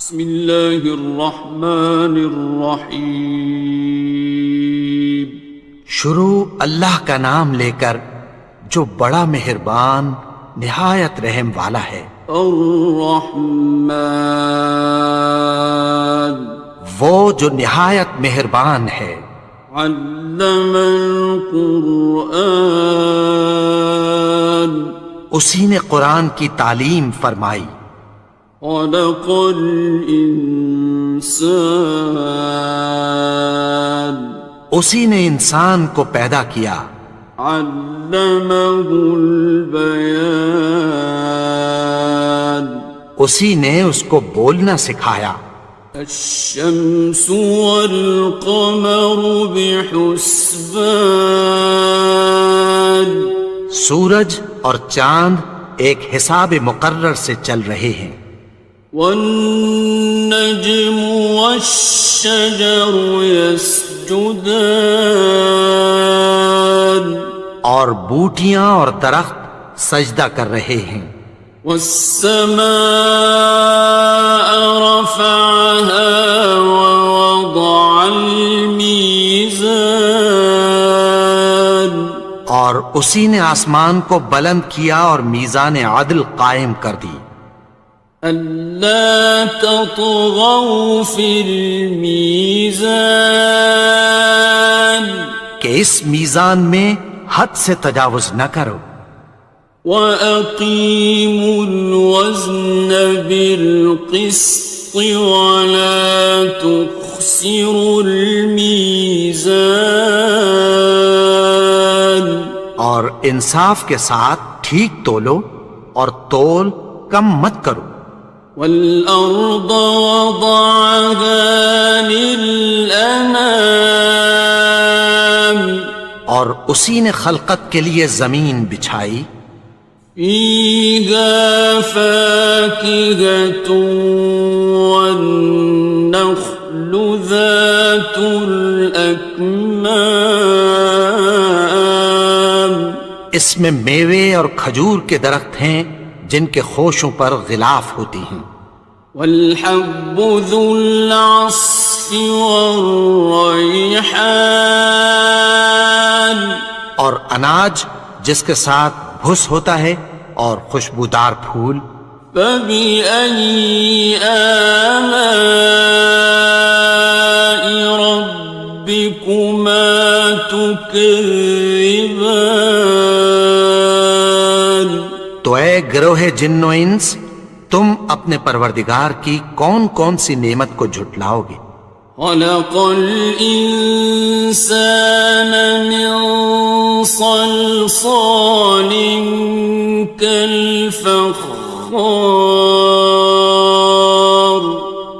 بسم اللہ الرحمن الرحیم۔ شروع اللہ کا نام لے کر جو بڑا مہربان نہایت رحم والا ہے۔ الرحمن، وہ جو نہایت مہربان ہے۔ علم القرآن، اسی نے قرآن کی تعلیم فرمائی۔ خلق الانسان، اسی نے انسان کو پیدا کیا۔ علمہ البیان، اسی نے اس کو بولنا سکھایا۔ الشمس والقمر بحسبان، سورج اور چاند ایک حساب مقرر سے چل رہے ہیں۔ والنجم والشجر يسجدان، اور بوٹیاں اور درخت سجدہ کر رہے ہیں۔ والسماء رفعها ووضع الميزان، اور اسی نے آسمان کو بلند کیا اور میزان عدل قائم کر دی۔ ألا تطغوا في الميزان، کہ اس میزان میں حد سے تجاوز نہ کرو۔ وَأَقِيمُوا الْوَزْنَ بِالْقِسْطِ وَلَا تُخْسِرُوا الْمِيزَانَ، اور انصاف کے ساتھ ٹھیک تولو اور تول کم مت کرو۔ وَالْأَرْضَ وَضَعَهَا لِلْأَنَامِ، اور اسی نے خلقت کے لیے زمین بچھائی۔ فِيهَا فَاكِهَةٌ وَالنَّخْلُ ذَاتُ الْأَكْمَامِ، اس میں میوے اور کھجور کے درخت ہیں جن کے خوشوں پر غلاف ہوتی ہیں۔ وَالْحَبُّ ذُو الْعَصْفِ وَالرَّيْحَانِ، اور اناج جس کے ساتھ بھس ہوتا ہے اور خوشبودار پھول۔ فَبِأَيِّ آلَاءِ رَبِّكُمَا تُكَذِّبَانِ، تو اے گروہ جن و انس، تم اپنے پروردگار کی کون کون سی نعمت کو جھٹلاؤ گے؟ خَلَقَ الْإِنسَانَ مِنْ صَلْصَالٍ كَالْفَخَّارِ،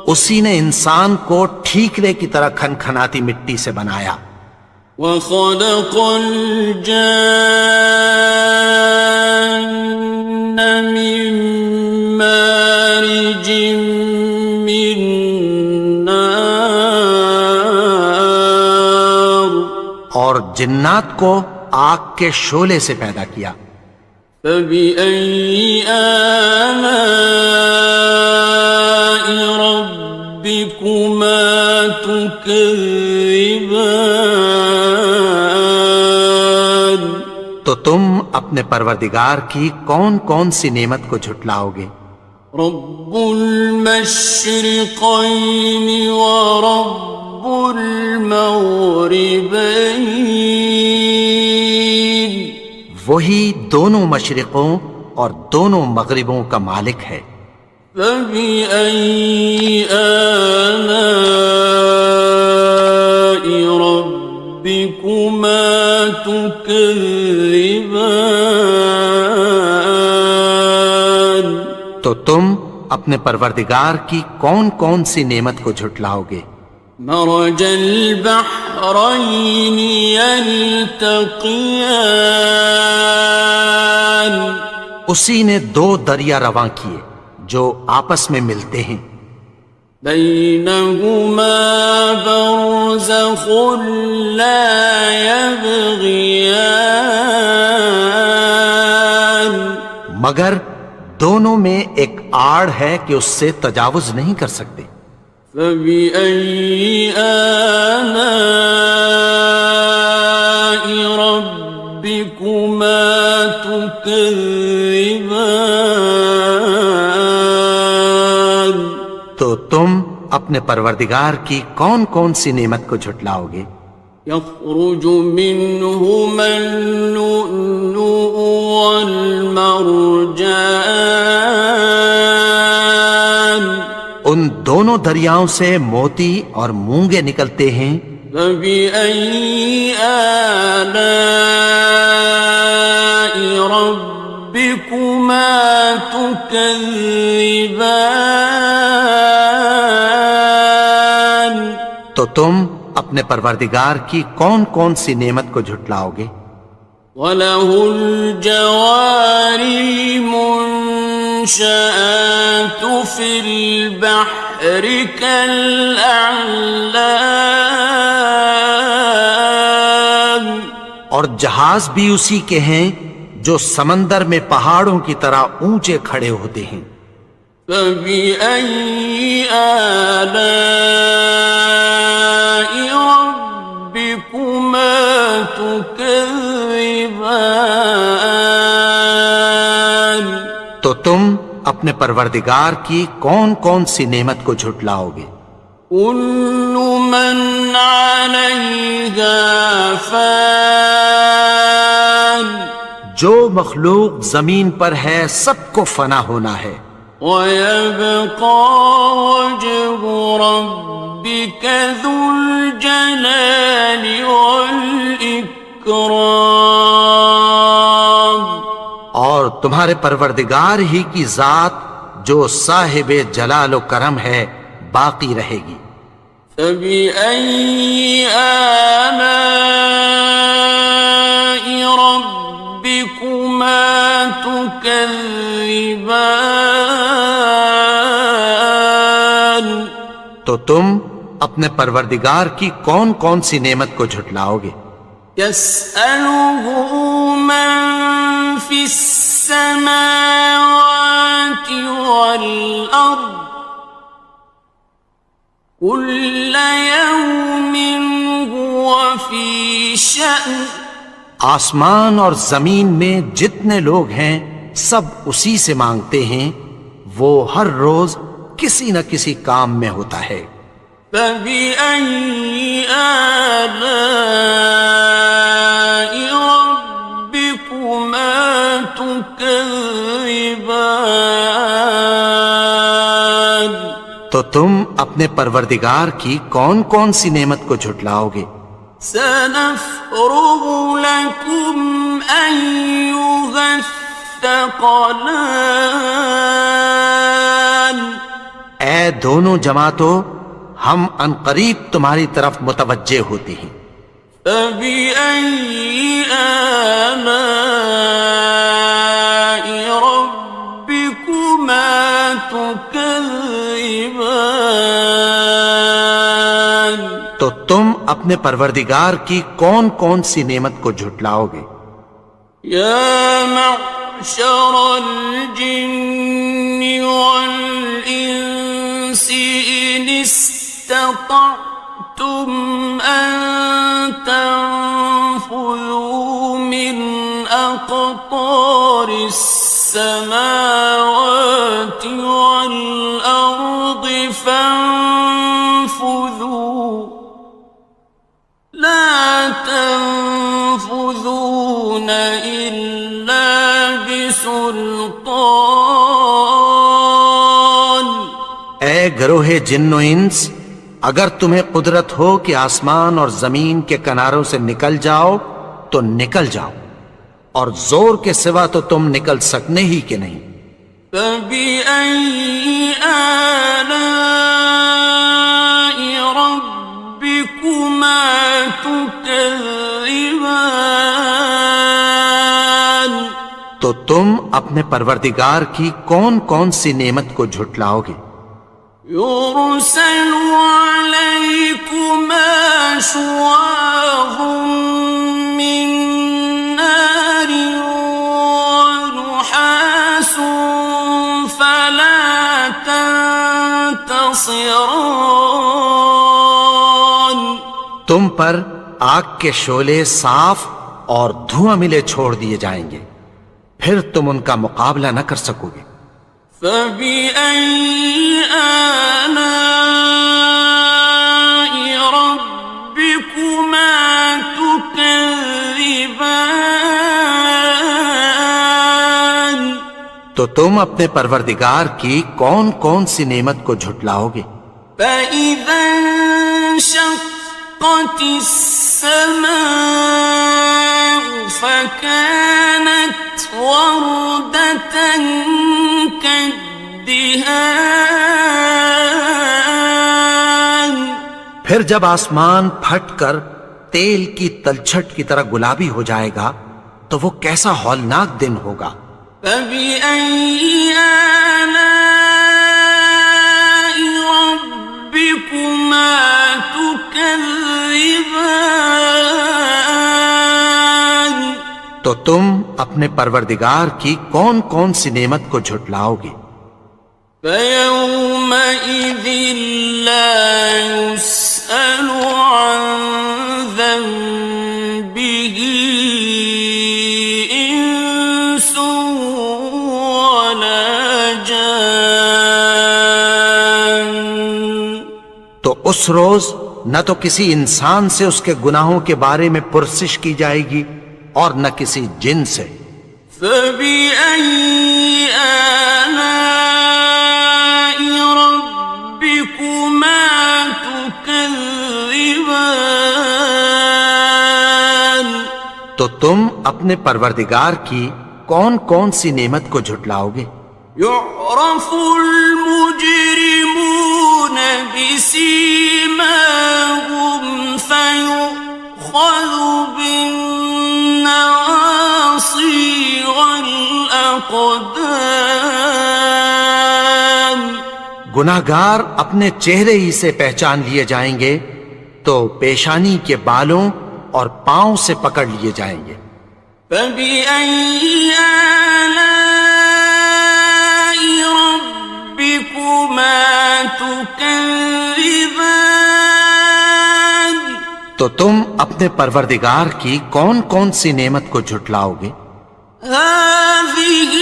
اسی نے انسان کو ٹھیکرے کی طرح کھنکھناتی مٹی سے بنایا۔ وَخَلَقَ الْجَانَّ مِن مَّارِجٍ مِّن نَّارٍ، اور جنات کو آگ کے شعلے سے پیدا کیا۔ فَبِأَيِّ آلَاءِ رَبِّكُمَا تُكَذِّبَانِ، تو تم اپنے پروردگار کی کون کون سی نعمت کو جھٹلاؤ گے؟ رب المشرقین ورب المغربین، وہی دونوں مشرقوں اور دونوں مغربوں کا مالک ہے۔ فَبِأَيِّ آلَاءِ رَبِّكُمَا تُكَذِّبَانِ، تو تم اپنے پروردگار کی کون کون سی نعمت کو جھٹلاؤ گے؟ مرج البحرین یلتقیان، اسی نے دو دریا رواں کیے جو آپس میں ملتے ہیں۔ بینہما برزخ لا یبغیان، مگر دونوں میں ایک آڑ ہے کہ اس سے تجاوز نہیں کر سکتے۔ فبأي آلاء ربكما تكذبان؟ تو تم اپنے پروردگار کی کون کون سی نعمت کو جھٹلاؤ گے؟ يخرج منهما اللؤلؤ والمرجان، ان دونوں دریاؤں سے موتی اور مونگے نکلتے ہیں۔ فبأي آلاء ربكما تكذبان؟ تو تم اپنے پروردگار کی کون کون سی نعمت کو جھٹلاؤ گے؟ وَلَهُ الْجَوَارِ الْمُنشَآتُ فِي الْبَحْرِ كَالْأَعْلَامِ، اور جہاز بھی اسی کے ہیں جو سمندر میں پہاڑوں کی طرح اونچے کھڑے ہوتے ہیں۔ فَبِأَيِّ آلَاءِ رَبِّكُمَا تُكَذِّبَانِ؟ تو تم اپنے پروردگار کی کون کون سی نعمت کو جھٹلاؤ گے؟ كُلُّ مَنْ عَلَيْهَا فَانٍ، جو مخلوق زمین پر ہے سب کو فنا ہونا ہے۔ وَيَبْقَى وَجْهُ رَبِّكَ ذُو الْجَلَالِ وَالْإِكْرَامِ، اور تمہارے پروردگار ہی کی ذات جو صاحب جلال و کرم ہے باقی رہے گی۔ فَبِأَيِّ آلَاءِ رَبِّكُمَا تُكَذِّبَانِ؟ تو تم اپنے پروردگار کی کون کون سی نعمت کو جھٹلاؤ گے؟ يَسْأَلُهُ مَن فِي السَّمَاوَاتِ وَالْأَرْضِ كُلَّ يَوْمٍ هُوَ فِي شَأْنٍ، آسمان اور زمین میں جتنے لوگ ہیں سب اسی سے مانگتے ہیں، وہ ہر روز کسی نہ کسی کام میں ہوتا ہے۔ فَبِأَيِّ آلَاءِ رَبِّكُمَا تُكَذِّبَانِ؟ تو تم اپنے پروردگار کی کون کون سی نعمت کو جھٹلاؤ گے؟ سَنَفْرُغُ لَكُمْ أَيُّهَ الثَّقَلَانِ، اے دونوں جماعتوں، ہم عنقریب تمہاری طرف متوجہ ہوتے ہیں۔ فَبِأَيِّ آلَاءِ رَبِّكُمَا تُكَذِّبَانِ؟ تو تم اپنے پروردگار کی کون کون سی نعمت کو جھٹلاؤ گے؟ يَا مَعْشَرَ الْجِنِّ وَالْإِنسِ إِنِ اسْتَطَعْتُمْ أَن تَنفُذُوا مِنْ أَقْطَارِ السَّمَاوَاتِ وَالْأَرْضِ فَانفُذُوا، لَا تَنفُذُونَ إِلَّا بِسُلْطَانٍ۔ اے گروہ جن و انس، اگر تمہیں قدرت ہو کہ آسمان اور زمین کے کناروں سے نکل جاؤ تو نکل جاؤ، اور زور کے سوا تو تم نکل سکنے ہی کہ نہیں۔ فَبِأَيِّ آلَاءِ رَبِّكُمَا تُكَذِّبَانِ؟ تو تم اپنے پروردگار کی کون کون سی نعمت کو جھٹلاؤ گے؟ يُرْسَلُ عَلَيْكُمَا شُوَاظٌ مِّن نَّارٍ وَنُحَاسٌ فَلَا خصران. تم پر آگ کے شعلے صاف اور دھواں ملے چھوڑ دیے جائیں گے، پھر تم ان کا مقابلہ نہ کر سکو گے۔ فَبِأَيِّ آلَاءِ رَبِّكُمَا تُكَذِّبَانِ. تو تم اپنے پروردگار کی کون کون سی نعمت کو جھٹلاؤ گے؟ فَإِذَا انشَقَّتِ السَّمَاءُ فَكَانَتْ وَرْدَةً كَالدِّهَانِ. پھر جب آسمان پھٹ کر تیل کی تلچھٹ کی طرح گلابی ہو جائے گا تو وہ کیسا ہولناک دن ہوگا۔ فَبِأَيِّ آلَاءِ رَبِّكُمَا تُكَذِّبَانِ. تو تم اپنے پروردگار کی کون کون سی نعمت کو جھٹلاؤ گے؟ فَيَوْمَئِذٍ لَا يُسْأَلُ عَنْ ذَنبِهِ إِنسٌ وَلَا جَانٌ. تو اس روز نہ تو کسی انسان سے اس کے گناہوں کے بارے میں پرسش کی جائے گی اور نہ کسی جن سے۔ فَبِأَيِّ آلَاءِ رَبِّكُمَا تُكَذِّبَانِ. تو تم اپنے پروردگار کی کون کون سی نعمت کو جھٹلاؤ گے؟ يُعْرَفُ الْمُجْرِمُونَ بِسِيمَاهُمْ فَيُؤْخَذُ بِالنَّوَاصِي وَالْأَقْدَامِ. گناہگار اپنے چہرے ہی سے پہچان لیے جائیں گے تو پیشانی کے بالوں اور پاؤں سے پکڑ لیے جائیں گے۔ فَبِأَيِّ آلَاءِ رَبِّكُمَا تُكَذِّبَانِ. تو تم اپنے پروردگار کی کون کون سی نعمت کو جھٹلاؤ گے؟ هَٰذِهِ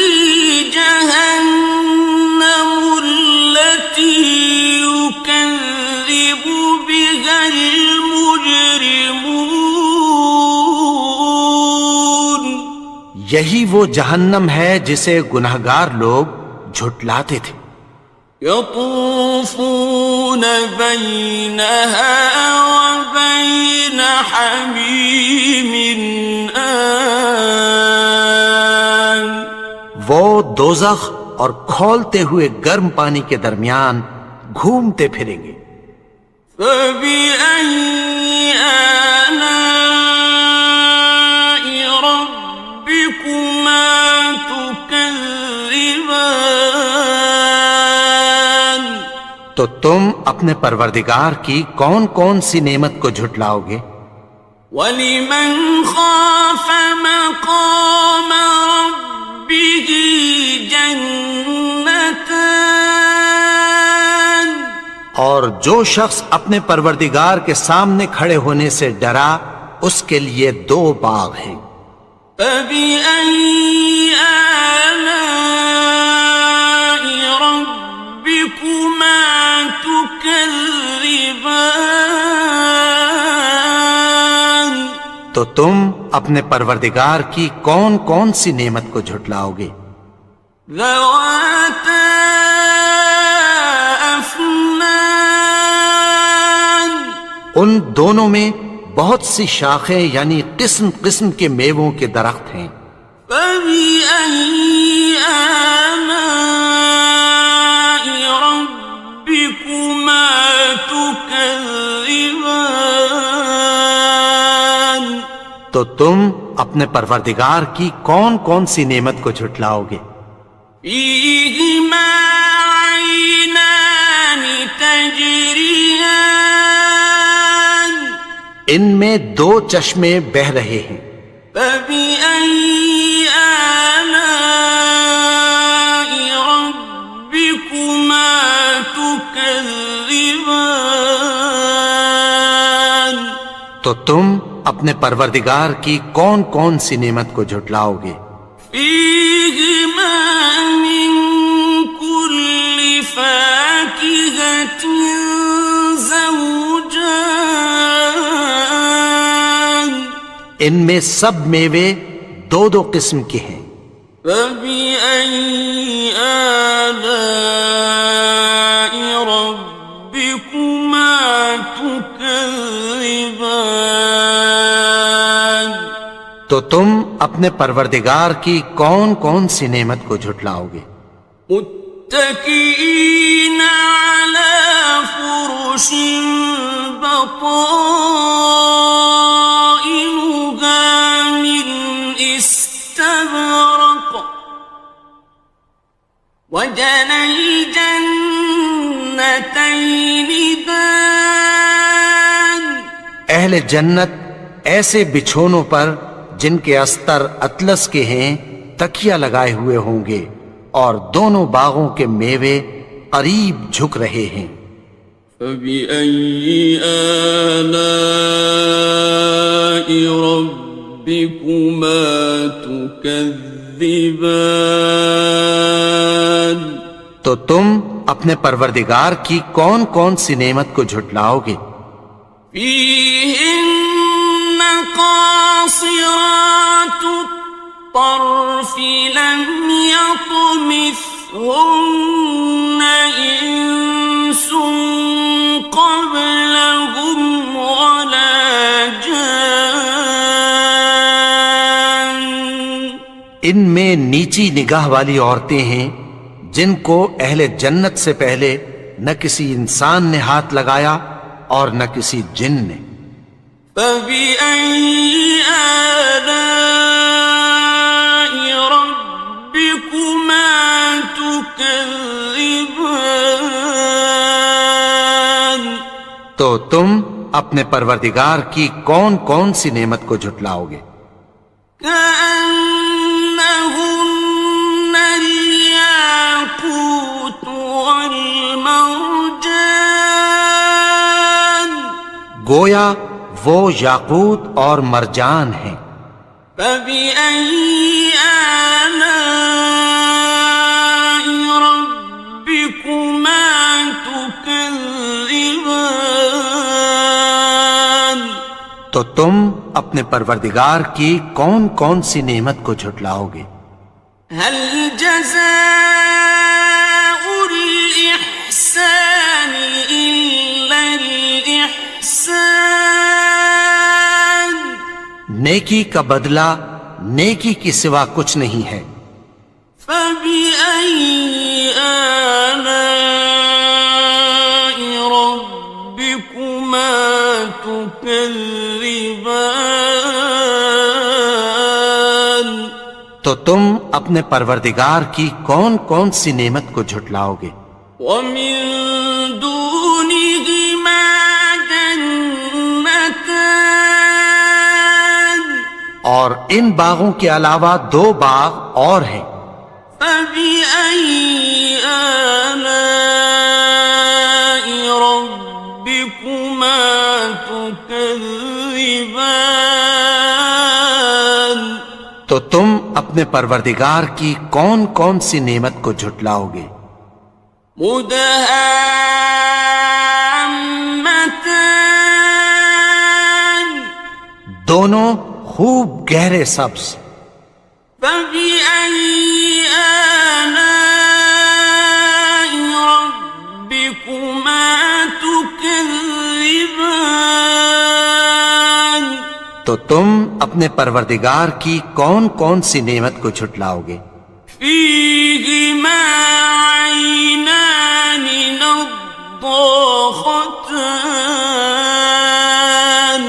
جَهَنَّمُ الَّتِي يُكَذِّبُ بِهَا الْمُجْرِمُونَ. یہی وہ جہنم ہے جسے گناہگار لوگ جھٹلاتے تھے۔ يَطُوفُونَ بَيْنَهَا وَبَيْنَ حَمِيمٍ آنٍ. وہ دوزخ اور کھولتے ہوئے گرم پانی کے درمیان گھومتے پھریں گے۔ فَبِأَيِّ آلَاءِ رَبِّكُمَا تُكَذِّبَانِ. تو تم اپنے پروردگار کی کون کون سی نعمت کو جھٹلاؤ گے؟ وَلِمَنْ خَافَ مَقَامَ رَبِّهِ جَنَّتَانِ. اور جو شخص اپنے پروردگار کے سامنے کھڑے ہونے سے ڈرا اس کے لیے دو باغ ہیں۔ فَبِأَيِّ آلَاءِ رَبِّكُمَا تُكَذِّبَانِ. تو تم اپنے پروردگار کی کون کون سی نعمت کو جھٹلاؤ گے؟ ذَوَاتَا أَفْنَانٍ. ان دونوں میں بہت سی شاخیں یعنی قسم قسم کے میووں کے درخت ہیں۔ فَبِأَيِّ آلَاءِ رَبِّكُمَا تُكَذِّبَانِ. تو تم اپنے پروردگار کی کون کون سی نعمت کو جھٹلاؤ گے؟ فِيهِمَا عَيْنَانِ تَجْرِيَانِ. ان میں دو چشمے بہہ رہے ہیں۔ فَبِأَيِّ آلَاءِ رَبِّكُمَا تُكَذِّبَانِ. تكذبان تو تم اپنے پروردگار کی کون کون سی نعمت کو جھٹلاؤ گے؟ فيهما من كل فاكهة زوجان ان میں سب میوے دو دو قسم کے ہیں۔ فبأي آلاء ربكما تكذبان تو تم اپنے پروردگار کی کون کون سی نعمت کو جھٹلاؤ گے؟ متكئين على فرش بطائنها من استبرق وجنى الجنتين دان اہل جنت ایسے بچھونوں پر جن کے استر اطلس کے ہیں تکیہ لگائے ہوئے ہوں گے، اور دونوں باغوں کے میوے قریب جھک رہے ہیں۔ فبأي آلاء ربكما تكذبان تو تم اپنے پروردگار کی کون کون سی نعمت کو جھٹلاؤ گے؟ فيهن قاصرات الطرف لم يطمثهن إنس قبلهم ولا جان ان میں نیچی نگاہ والی عورتیں ہیں جن کو اہل جنت سے پہلے نہ کسی انسان نے ہاتھ لگایا اور نہ کسی جن نے۔ فبأي آلاء ربكما تكذبان تو تم اپنے پروردگار کی کون کون سی نعمت کو جھٹلاؤ گے؟ كأنهن الياقوت والمرجان گویا وہ یاقوت اور مرجان ہیں۔ فبأي آلاء ربكما تكذبان تو تم اپنے پروردگار کی کون کون سی نعمت کو جھٹلاؤ گے؟ هل جزاء الإحسان إلا الإحسان نیکی کا بدلہ نیکی کی سوا کچھ نہیں ہے۔ فبأي آلاء ربكما تكذبان تو تم اپنے پروردگار کی کون کون سی نعمت کو جھٹلاؤ گے؟ ومن دونهما جنتان اور ان باغوں کے علاوہ دو باغ اور ہیں۔ فبأي آلاء ربكما تكذبان تو تم اپنے پروردگار کی کون کون سی نعمت کو جھٹلاؤ گے؟ مدهامتان دونوں خوب گہرے سبز۔ فبأي آلاء ربكما تكذبان تو تم اپنے پروردگار کی کون کون سی نعمت کو جھٹلاؤ گے؟ فيهما عينان نضاختان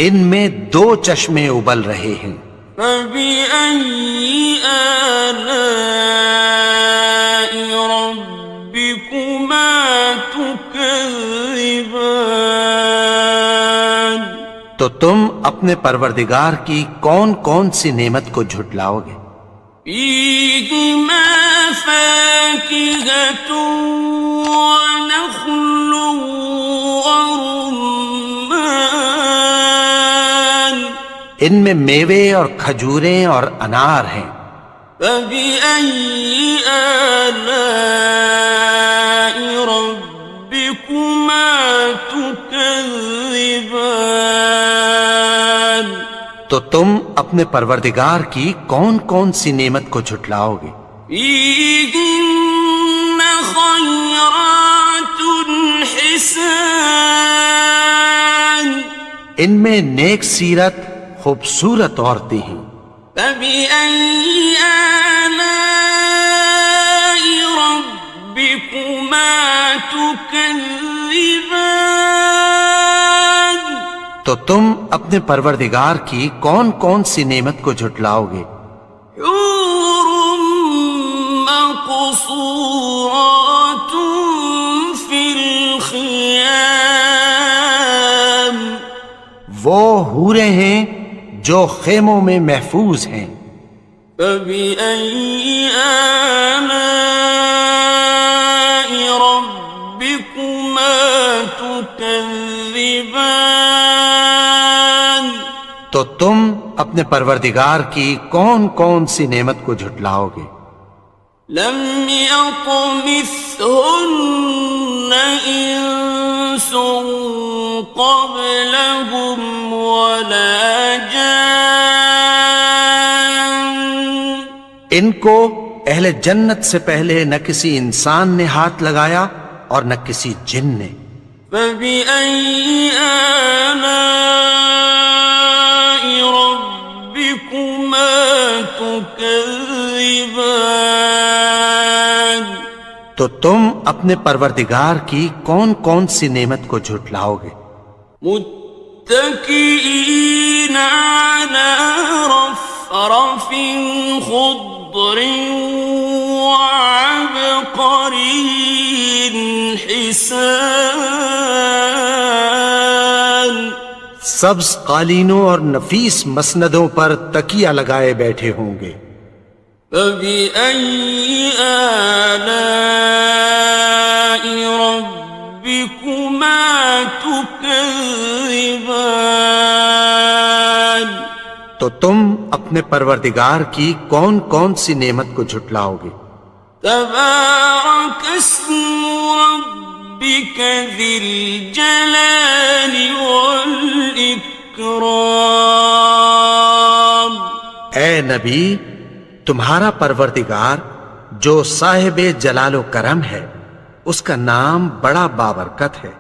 ان میں دو چشمے ابل رہے ہیں۔ فبأي آلاء ربكما تكذبان تو تم اپنے پروردگار کی کون کون سی نعمت کو جھٹلاؤ گے؟ فيهما فاكهة ونخل ورمان ان میں میوے اور کھجوریں اور انار ہیں. فبأي آلاء ربكما تكذبان تو تم اپنے پروردگار کی کون کون سی نعمت کو جھٹلاؤ گے؟ فيهن خيرات حسان ان میں نیک سیرت خوبصورت عورتیں ہیں. فبأي آلاء ربكما تكذبان تو تم اپنے پروردگار کی کون کون سی نعمت کو جھٹلاؤ گے؟ حور مقصورات في الخيام وہ حوریں ہیں جو خیموں میں محفوظ ہیں. فبأي آلاء ربكما تكذبان تو تم اپنے پروردگار کی کون کون سی نعمت کو جھٹلاؤ گے؟ لم يطمثهن إنس قبلهم ولا جان ان کو اہل جنت سے پہلے نہ کسی انسان نے ہاتھ لگایا اور نہ کسی جن نے. فبأي آلاء ربكما تكذبان تو تم اپنے پروردگار کی کون کون سی نعمت کو جھٹلاؤ گے؟ متكئين على رفرف خضر وعبقري حسان سبز قالینوں اور نفیس مسندوں پر تکیہ لگائے بیٹھے ہوں گے. فبأي آلاء ربكما تكذبان تو تم اپنے پروردگار کی کون کون سی نعمت کو جھٹلاؤ گے؟ تبارك اسم ربك ذي الجلال والإكرام اے نبی، تمہارا پروردگار جو صاحب جلال و کرم ہے، اس کا نام بڑا بابرکت ہے.